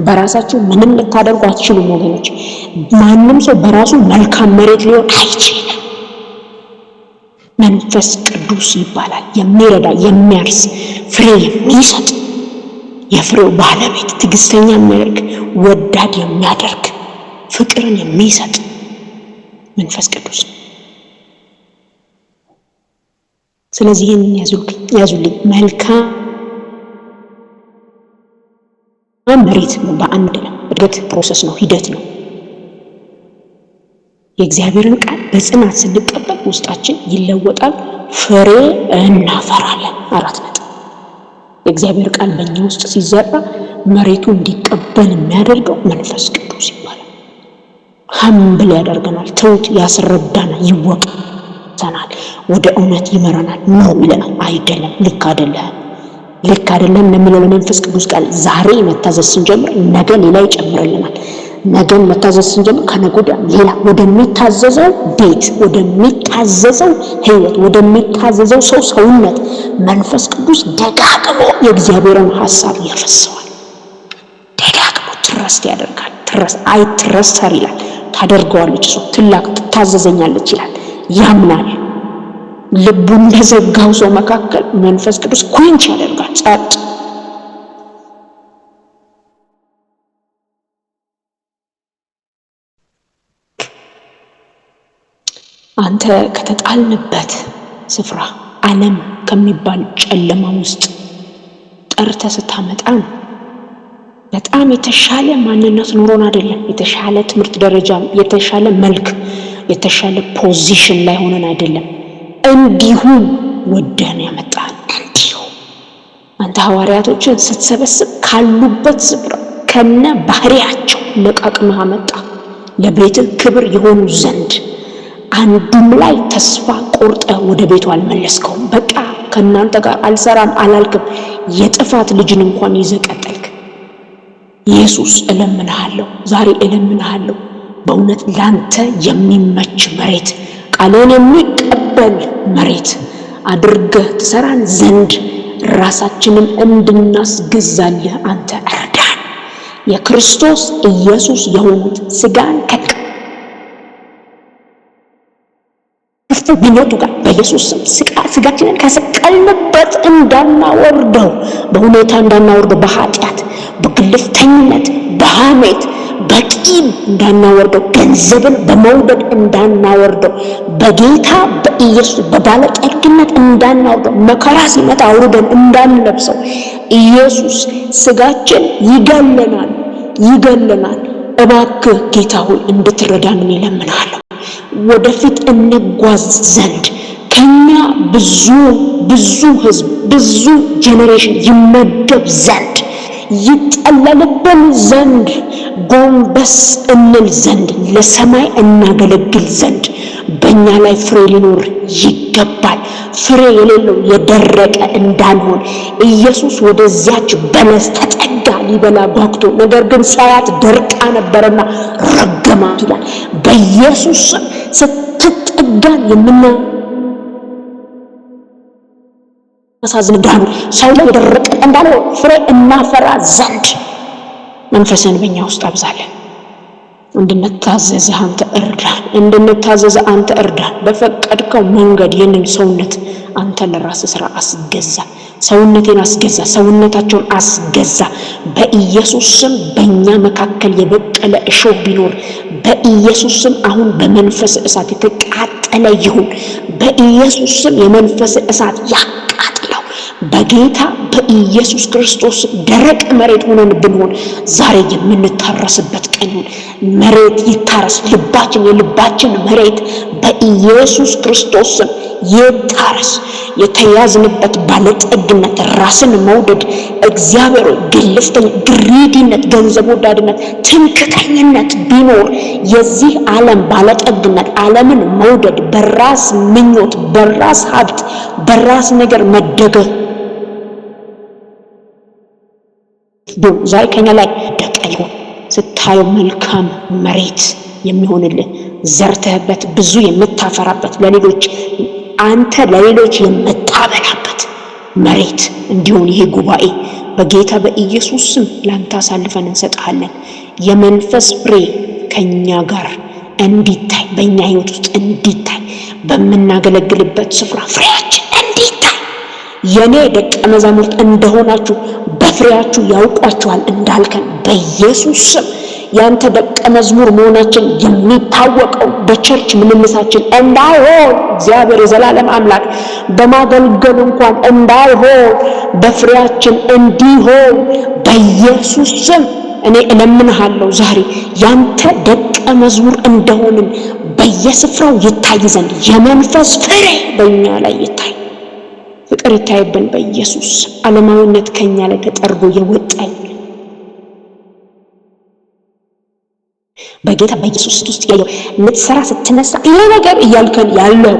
በራሳችሁ ምንም ልታደርጉ አትችሉም ወገኖች። ማንም ሰው በራሱ መልካም መሬት ሊሆን አይችልም። መንፈስ ቅዱስ ይባላል የሚረዳ የሚያርስ ፍሬ የሚሰጥ የፍሬው ባለቤት ትዕግስተኛ የሚያደርግ ወዳድ የሚያደርግ ፍቅርን የሚሰጥ መንፈስ ቅዱስ። ስለዚህ ይህንን ያዙልኝ። መልካም መሬት ነው። በአንድ እድገት ፕሮሰስ ነው፣ ሂደት ነው። የእግዚአብሔርን ቃል በጽናት ስንቀበል ውስጣችን ይለወጣል፣ ፍሬ እናፈራለን። 4 ነጥብ። የእግዚአብሔር ቃል በእኛ ውስጥ ሲዘራ መሬቱ እንዲቀበል የሚያደርገው መንፈስ ቅዱስ ይባላል። ሀምብል ያደርገናል፣ ትውት ያስረዳናል፣ ይወቅሰናል፣ ወደ እውነት ይመራናል። ነው ይለናል። አይደለም፣ ልክ አይደለም ለሚለው ለመንፈስ ቅዱስ ቃል ዛሬ መታዘዝ ስንጀምር ነገ ሌላ ይጨምርልናል። ነገን መታዘዝ ስንጀምር ከነገ ወዲያ ሌላ ወደሚታዘዘው ቤት፣ ወደሚታዘዘው ህይወት፣ ወደሚታዘዘው ሰውነት መንፈስ ቅዱስ ደጋግሞ የእግዚአብሔርን ሐሳብ ያፈሰዋል። ደጋግሞ ትረስት ያደርጋል። አይትረስተር ይላል። ታደርገዋለች፣ ሰው ትታዘዘኛለች ይላል፣ ያምናል። ልቡን በዘጋው ሰው መካከል መንፈስ ቅዱስ ኩንች ያደርጋል። ጸጥ አንተ ከተጣልንበት ስፍራ ዓለም ከሚባል ጨለማ ውስጥ ጠርተ ስታመጣን በጣም የተሻለ ማንነት ኑሮን አይደለም፣ የተሻለ ትምህርት ደረጃ፣ የተሻለ መልክ፣ የተሻለ ፖዚሽን ላይ ሆነን አይደለም። እንዲሁም ወደን ያመጣን። እንዲሁ አንተ ሐዋርያቶችን ስትሰበስብ ካሉበት ስፍራ ከነ ባህሪያቸው ለቃቅመህ አመጣ፣ ለቤትህ ክብር የሆኑ ዘንድ። አንዱም ላይ ተስፋ ቆርጠ ወደ ቤቱ አልመለስከውም። በቃ ከእናንተ ጋር አልሰራም አላልክም። የጥፋት ልጅን እንኳን ይዘህ ቀጠልክ። ኢየሱስ እለምንሃለሁ፣ ዛሬ እለምንሃለሁ፣ በእውነት ላንተ የሚመች መሬት፣ ቃልን የሚቀበል መሬት አድርገህ ትሰራን ዘንድ ራሳችንን እንድናስገዛልህ አንተ እርዳን። የክርስቶስ ኢየሱስ የሆኑት ስጋን ምኞቱ ጋር በኢየሱስ ስም ስጋችንን ከሰቀልንበት እንዳናወርደው፣ በሁኔታ እንዳናወርደው፣ በኃጢአት፣ በግልፍተኝነት፣ በሐሜት፣ በቂም እንዳናወርደው፣ ገንዘብን በመውደድ እንዳናወርደው፣ በጌታ በኢየሱስ በባለጠግነት እንዳናወርደው፣ መከራ ሲመጣ አውርደን እንዳንለብሰው። ኢየሱስ ስጋችን ይገለናል። እባክህ ጌታ ሆይ እንድትረዳን እለምንሃለሁ። ወደፊት እንጓዝ ዘንድ ከኛ ብዙ ህዝብ፣ ብዙ ጄኔሬሽን ይመደብ ዘንድ፣ ይጠለልብን ዘንድ፣ ጎንበስ እንል ዘንድ፣ ለሰማይ እናገለግል ዘንድ በእኛ ላይ ፍሬ ሊኖር ይገባል። ፍሬ የሌለው የደረቀ እንዳንሆን። ኢየሱስ ወደዚያች በለስ ተጠጋ ሊበላ ጓጉቶ፣ ነገር ግን ሳያት ደርቃ ነበርና ረገማት ይላል። በኢየሱስ ስትጠጋን የምናሳዝን እንዳንሆን፣ ሰው ላይ የደረቀ እንዳንሆን ፍሬ እናፈራ ዘንድ መንፈስን በእኛ ውስጥ አብዛለን። እንድንታዘዝህ አንተ እርዳን። በፈቀድከው መንገድ ይህንን ሰውነት አንተ ለራስህ ስራ አስገዛ። ሰውነቴን አስገዛ፣ ሰውነታቸውን አስገዛ። በኢየሱስ ስም በእኛ መካከል የበቀለ እሾህ ቢኖር በኢየሱስ ስም አሁን በመንፈስ እሳት የተቃጠለ ይሁን። በኢየሱስ ስም የመንፈስ እሳት ያቃጥለው። በጌታ በኢየሱስ ክርስቶስ ደረቅ መሬት ሆነን ብንሆን ዛሬ የምንታረስበት ቀን ይሁን። መሬት ይታረስ። የልባችን መሬት በኢየሱስ ክርስቶስ ስም ይታረስ። የተያዝንበት ባለጠግነት፣ ራስን መውደድ፣ እግዚአብሔር ግልፍተኝነት፣ ግሪዲነት፣ ገንዘብ ወዳድነት፣ ትምክህተኝነት ቢኖር የዚህ ዓለም ባለጠግነት፣ ዓለምን መውደድ፣ በራስ ምኞት፣ በራስ ሀብት፣ በራስ ነገር መደገፍ ዛሬ ከኛ ላይ ደቀ ይሁን። ስታየው መልካም መሬት የሚሆንልህ፣ ዘርተህበት ብዙ የምታፈራበት፣ አንተ ለሌሎች የምታበላበት መሬት እንዲሆን ይሄ ጉባኤ በጌታ በኢየሱስ ስም ላንተ አሳልፈን እንሰጥሃለን። የመንፈስ ፍሬ ከኛ ጋር እንዲታይ፣ በእኛ ህይወት ውስጥ እንዲታይ፣ በምናገለግልበት ስፍራ ፍሬያችን እንዲታይ፣ የኔ ደቀ መዛሙርት እንደሆናችሁ በፍሬያችሁ ያውቋችኋል እንዳልከን በኢየሱስ ስም ያንተ ደቀ መዝሙር መሆናችን የሚታወቀው በቸርች ምልልሳችን እንዳይሆን፣ እግዚአብሔር የዘላለም አምላክ በማገልገል እንኳን እንዳይሆን በፍሬያችን እንዲሆን በኢየሱስ ስም እኔ እለምንሃለሁ። ዛሬ ያንተ ደቀ መዝሙር እንደሆንን በየስፍራው ይታይ ዘንድ የመንፈስ ፍሬ በእኛ ላይ ይታይ፣ ፍቅር ይታይብን በኢየሱስ። ዓለማዊነት ከኛ ላይ ተጠርጎ የወጣ በጌታ በኢየሱስ ውስጥ ያለው ልትሰራ ስትነሳ ይሄ ነገር እያልከን ያለው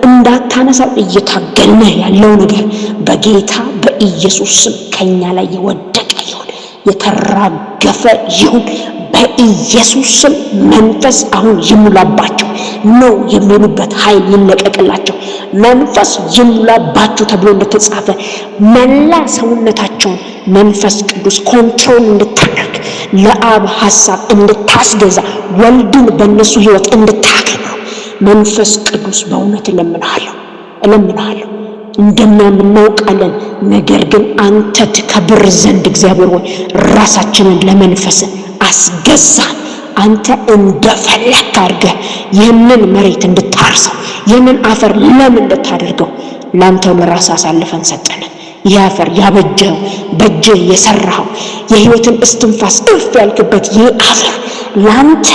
እንዳታነሳው እየታገልነህ ያለው ነገር በጌታ በኢየሱስ ስም ከኛ ላይ የወደቀ ይሁን፣ የተራገፈ ይሁን በኢየሱስ ስም። መንፈስ አሁን ይሙላባቸው ነው የሚሉበት ኃይል ይለቀቅላቸው። መንፈስ ይሙላባቸው ተብሎ እንደተጻፈ መላ ሰውነታቸውን መንፈስ ቅዱስ ኮንትሮል እንድታደርግ፣ ለአብ ሐሳብ እንድታስገዛ፣ ወልድን በእነሱ ህይወት እንድታከብረው መንፈስ ቅዱስ በእውነት እለምንሃለሁ። እንደምናምን እናውቃለን፣ ነገር ግን አንተ ትከብር ዘንድ እግዚአብሔር ሆይ ራሳችንን ለመንፈስ አስገዛን። አንተ እንደፈለክ አድርገህ ይህንን መሬት እንድታርሰው፣ ይህንን አፈር ለም እንድታደርገው ላንተው ለራስ አሳልፈን ሰጠን። ይህ አፈር ያበጀው በእጅህ የሰራኸው የህይወትን እስትንፋስ እፍ ያልክበት ይህ አፈር ላንተ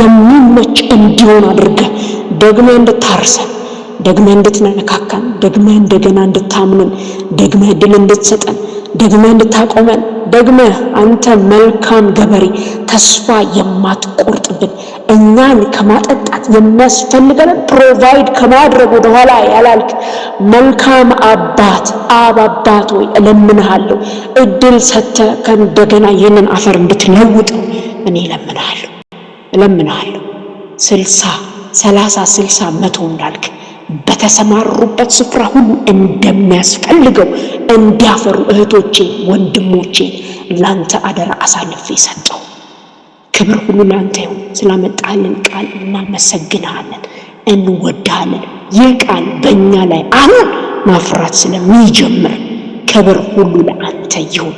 የሚመች እንዲሆን አድርገህ ደግመህ እንድታርሰን፣ ደግመህ እንድትነካካን፣ ደግመህ እንደገና እንድታምንን፣ ደግመህ ድል እንድትሰጠን፣ ደግመህ እንድታቆመን፣ ደግመህ አንተ መልካም ገበሬ ተስፋ የማትቆርጥብን እኛን ከማጠጣት የሚያስፈልገን ፕሮቫይድ ከማድረግ ወደኋላ ያላልክ መልካም አባት አባት ሆይ እለምንሃለሁ፣ እድል ሰጥተህ ከእንደገና ይህንን አፈር እንድትለውጠው እኔ እለምንሃለሁ። 60 30 60 100 እንዳልክ በተሰማሩበት ስፍራ ሁሉ እንደሚያስፈልገው እንዲያፈሩ እህቶቼ ወንድሞቼ ላንተ አደራ አሳልፌ ሰጠው። ክብር ሁሉ ላንተ ይሁን። ስላመጣልን ቃል እናመሰግንሃለን፣ እንወድሃለን። ይህ ቃል በእኛ ላይ አሁን ማፍራት ስለሚጀምር ክብር ሁሉ ለአንተ ይሁን።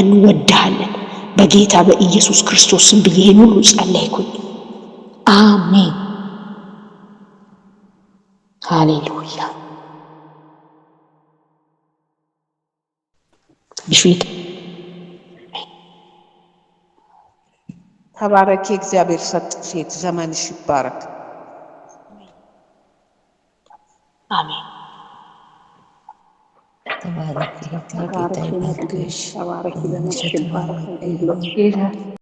እንወድሃለን። በጌታ በኢየሱስ ክርስቶስ ስም ብዬ ይህን ሁሉ ጸለይኩኝ። አሜን። ሃሌሉያ። ብሽት ተባረኪ። እግዚአብሔር ሰጥ ሴት ዘመንሽ ይባረክ። አሜን። ተባረኪ። ጌታ ይባርክሽ። ተባረኪ።